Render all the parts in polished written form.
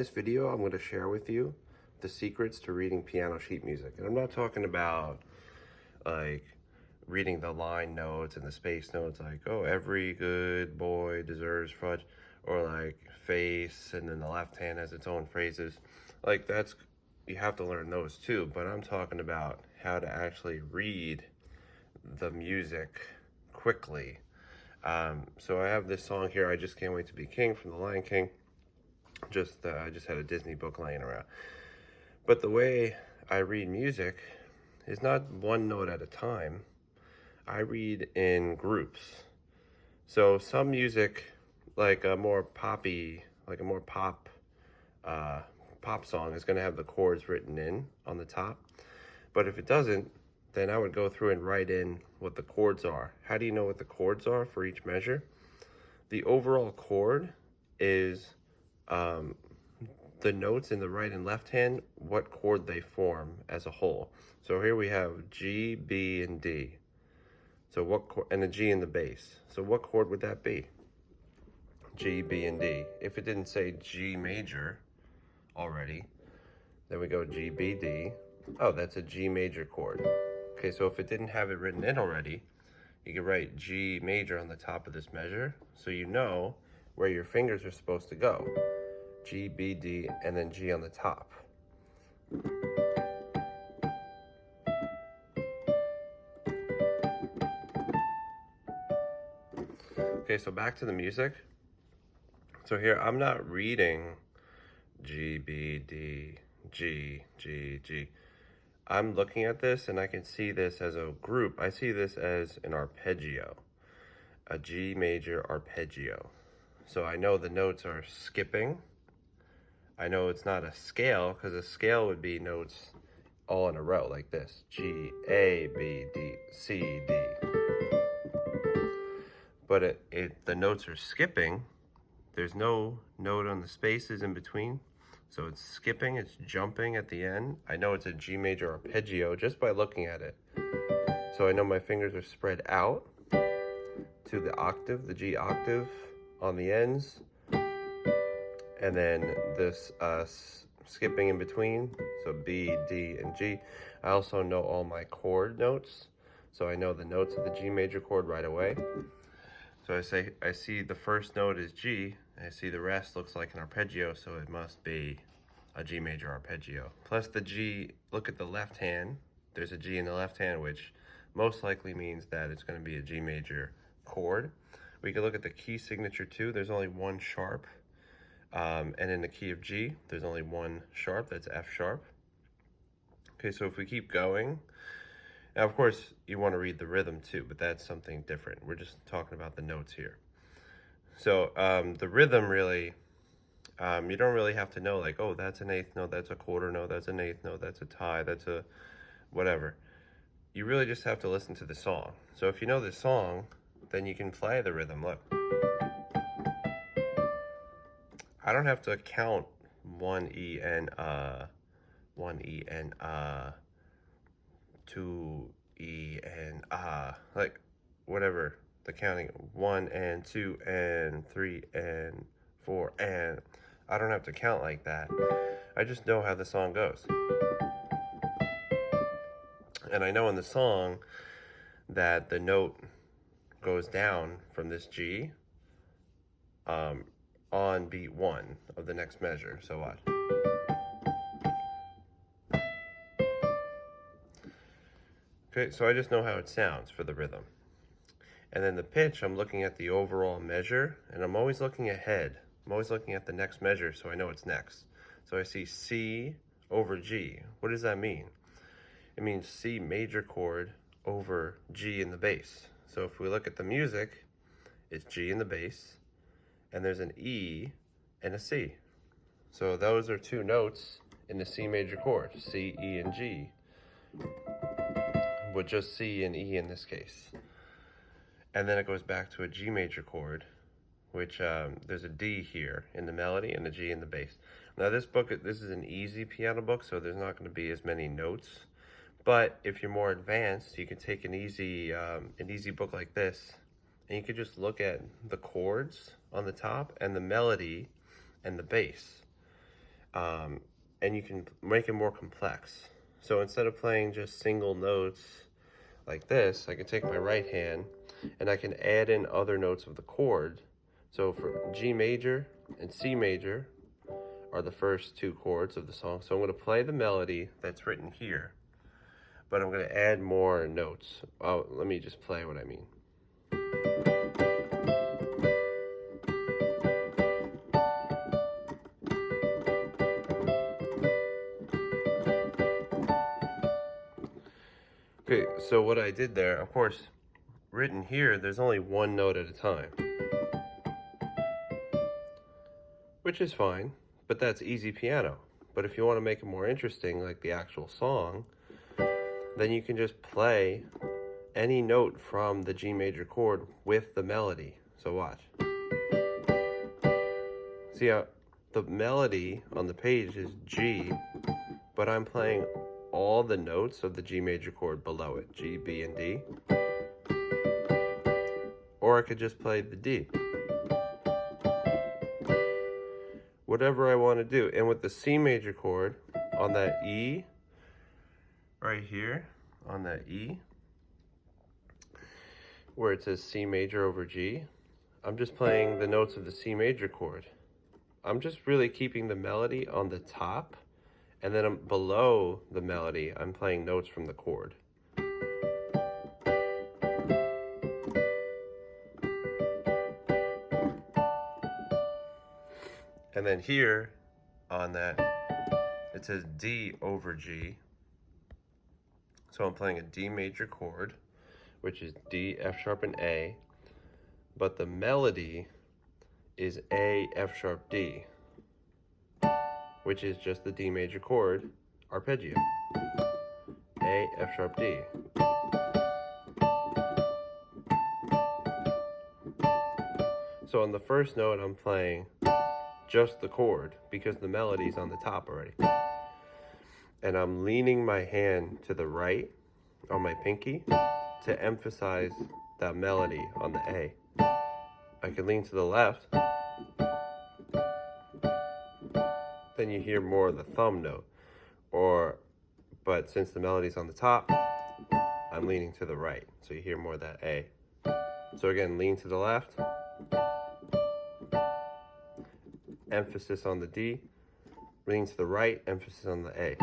This video, I'm going to share with you the secrets to reading piano sheet music. And I'm not talking about like reading the line notes and the space notes like, oh, every good boy deserves fudge, or like face and then the left hand has its own phrases. Like you have to learn those too, but I'm talking about how to actually read the music quickly. So I have this song here, I Just Can't Wait to Be King, from The Lion King. I just had a Disney book laying around. But the way I read music is not one note at a time. I read in groups. So some music, like a more poppy, like a more pop song, is going to have the chords written in on the top. But if it doesn't, then I would go through and write in what the chords are. How do you know what the chords are for each measure? The overall chord is the notes in the right and left hand, what chord they form as a whole. So here we have G, B, and D. So what chord, and a G in the bass. So what chord would that be? G, B, and D. If it didn't say G major already, then we go G, B, D. Oh, that's a G major chord. Okay, so if it didn't have it written in already, you could write G major on the top of this measure, so you know where your fingers are supposed to go. G, B, D, and then G on the top. Okay, so back to the music. So here, I'm not reading G, B, D, G, G, G. I'm looking at this and I can see this as a group. I see this as an arpeggio, a G major arpeggio. So I know the notes are skipping. I know it's not a scale, because a scale would be notes all in a row like this. G, A, B, D, C, D. But the notes are skipping. There's no note on the spaces in between. So it's skipping, it's jumping at the end. I know it's a G major arpeggio just by looking at it. So I know my fingers are spread out to the octave, the G octave on the ends. And then this skipping in between, so B, D, and G. I also know all my chord notes, so I know the notes of the G major chord right away. So I see the first note is G, and I see the rest looks like an arpeggio, so it must be a G major arpeggio. Plus the G, look at the left hand, there's a G in the left hand, which most likely means that it's going to be a G major chord. We can look at the key signature too, there's only one sharp. And in the key of G, there's only one sharp, that's F sharp. Okay, so if we keep going, now of course you want to read the rhythm too, but that's something different. We're just talking about the notes here. So the rhythm really, you don't really have to know like, oh, that's an eighth note, that's a quarter note, that's an eighth note, that's a tie, that's a whatever. You really just have to listen to the song. So if you know the song, then you can play the rhythm. Look. I don't have to count one E and 2 E and like whatever the counting, 1 and 2 and 3 and 4, and I don't have to count like that. I just know how the song goes. And I know in the song that the note goes down from this G on beat 1 of the next measure. So watch. Okay, so I just know how it sounds for the rhythm. And then the pitch, I'm looking at the overall measure, and I'm always looking ahead. I'm always looking at the next measure, so I know it's next. So I see C over G. What does that mean? It means C major chord over G in the bass. So if we look at the music, it's G in the bass, and there's an E and a C. So those are two notes in the C major chord, C, E, and G. With just C and E in this case. And then it goes back to a G major chord, which there's a D here in the melody and a G in the bass. Now this is an easy piano book, so there's not going to be as many notes. But if you're more advanced, you can take an easy book like this, and you could just look at the chords on the top and the melody and the bass. And you can make it more complex. So instead of playing just single notes like this, I can take my right hand and I can add in other notes of the chord. So for G major and C major are the first two chords of the song. So I'm going to play the melody that's written here, but I'm going to add more notes. Oh, let me just play what I mean. Okay, so what I did there, of course, written here, there's only one note at a time, which is fine, but that's easy piano. But if you want to make it more interesting, like the actual song, then you can just play any note from the G major chord with the melody. So watch. See how the melody on the page is G, but I'm playing all the notes of the G major chord below it, G, B, and D. Or I could just play the D. Whatever I want to do. And with the C major chord, on that E, right here, on that E, where it says C major over G, I'm just playing the notes of the C major chord. I'm just really keeping the melody on the top, and then below the melody, I'm playing notes from the chord. And then here, on that, it says D over G. So I'm playing a D major chord, which is D, F sharp, and A. But the melody is A, F sharp, D, which is just the D major chord arpeggio. A, F sharp, D. So on the first note, I'm playing just the chord because the melody's on the top already. And I'm leaning my hand to the right on my pinky to emphasize that melody on the A. I can lean to the left, then you hear more of the thumb note. But since the melody's on the top, I'm leaning to the right, so you hear more of that A. So again, lean to the left, emphasis on the D, lean to the right, emphasis on the A,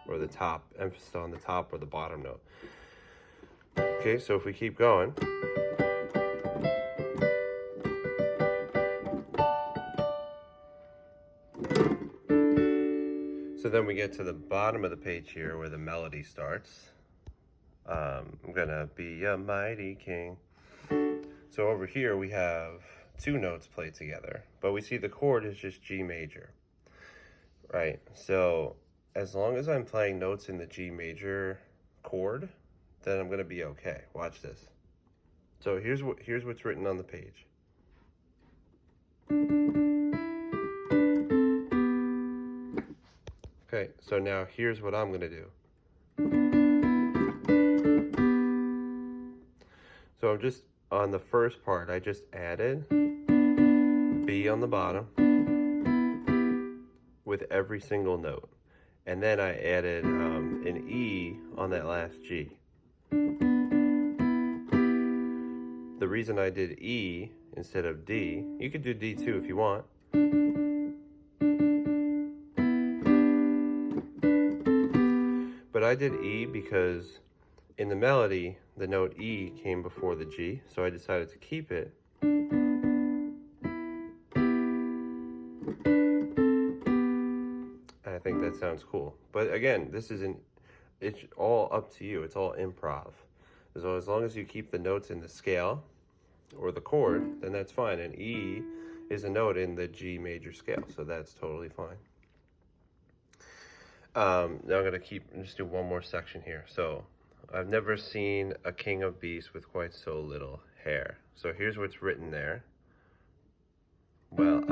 or the top, emphasis on the top or the bottom note. Okay, so if we keep going, so then we get to the bottom of the page here where the melody starts. I'm gonna be a mighty king. So over here we have two notes played together, but we see the chord is just G major, right? So as long as I'm playing notes in the G major chord, then I'm gonna be okay. Watch this. So here's what's written on the page. Okay, so now here's what I'm gonna do. So I'm just, on the first part, I just added B on the bottom with every single note. And then I added an E on that last G. The reason I did E instead of D, you could do D too if you want. But I did E because in the melody, the note E came before the G, so I decided to keep it. I think that sounds cool. But again, it's all up to you. It's all improv. So as long as you keep the notes in the scale or the chord, then that's fine. And E is a note in the G major scale, so that's totally fine. Now I'm gonna just do one more section here. So I've never seen a king of beasts with quite so little hair. So here's what's written there. Well,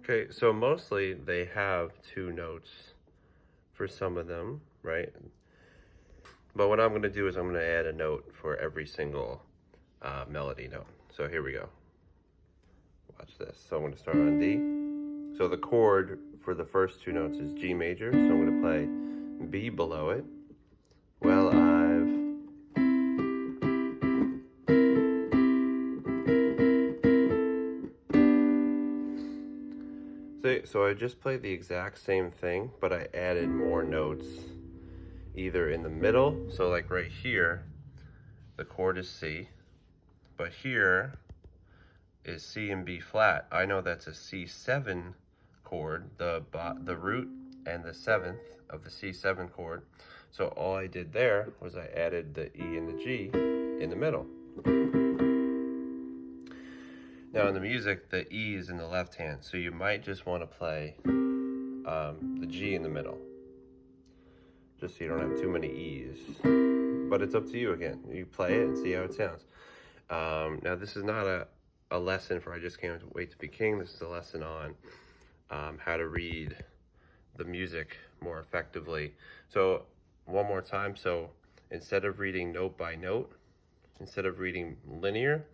okay, so mostly they have two notes for some of them, right? But what I'm gonna do is I'm gonna add a note for every single melody note. So here we go. Watch this. So I'm going to start on D. So the chord for the first two notes is G major. So I'm going to play B below it. Well, so I just played the exact same thing, but I added more notes either in the middle. So like right here, the chord is C, but here is C and B flat. I know that's a C7 chord, the root and the seventh of the C7 chord. So all I did there was I added the E and the G in the middle. Now in the music, the E is in the left hand, so you might just want to play the G in the middle, just so you don't have too many E's. But it's up to you again. You play it and see how it sounds. Now this is not a lesson for I Just Can't Wait to Be King. This is a lesson on how to read the music more effectively. So one more time. So instead of reading note by note, instead of reading linear,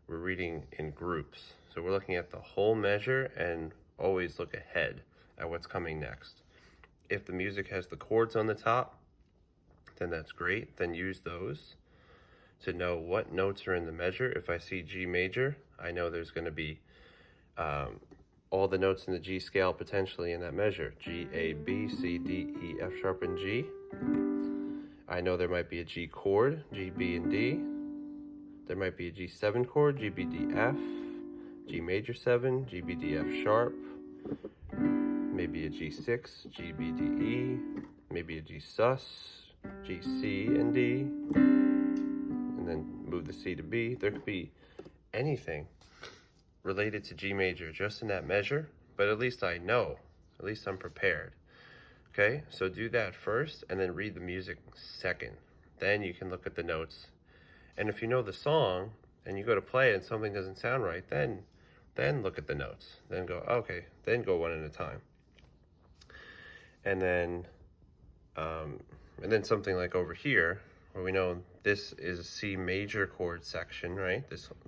we're reading in groups. So we're looking at the whole measure and always look ahead at what's coming next. If the music has the chords on the top, then that's great. Then use those to know what notes are in the measure. If I see G major, I know there's going to be all the notes in the G scale potentially in that measure. G, A, B, C, D, E, F sharp, and G. I know there might be a G chord, G, B, and D. There might be a G7 chord, G, B, D, F, G major 7, G, B, D, F sharp, maybe a G6, G, B, D, E, maybe a G sus, G, C, and D, and then move the C to B. There could be anything related to G major just in that measure, but at least I know, at least I'm prepared. Okay, so do that first and then read the music second. Then you can look at the notes. And if you know the song and you go to play it and something doesn't sound right, then look at the notes. Then go, okay, then go one at a time. And then something like over here, where we know this is a C major chord section, right?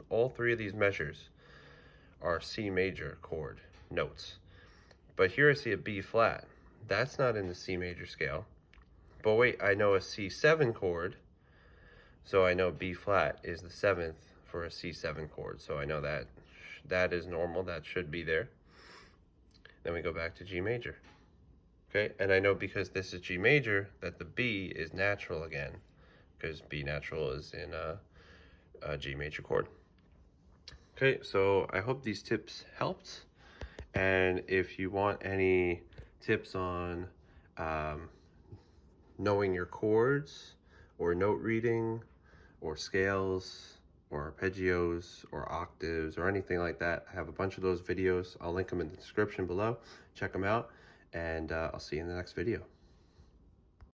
All three of these measures are C major chord notes. But here I see a B flat. That's not in the C major scale. But wait, I know a C7 chord. So I know B flat is the 7th for a C7 chord. So I know that is normal. That should be there. Then we go back to G major. Okay, and I know because this is G major that the B is natural again, because B natural is in a G major chord. Okay, so I hope these tips helped. And if you want any tips on knowing your chords or note reading, or scales, or arpeggios, or octaves, or anything like that, I have a bunch of those videos. I'll link them in the description below. Check them out, and I'll see you in the next video.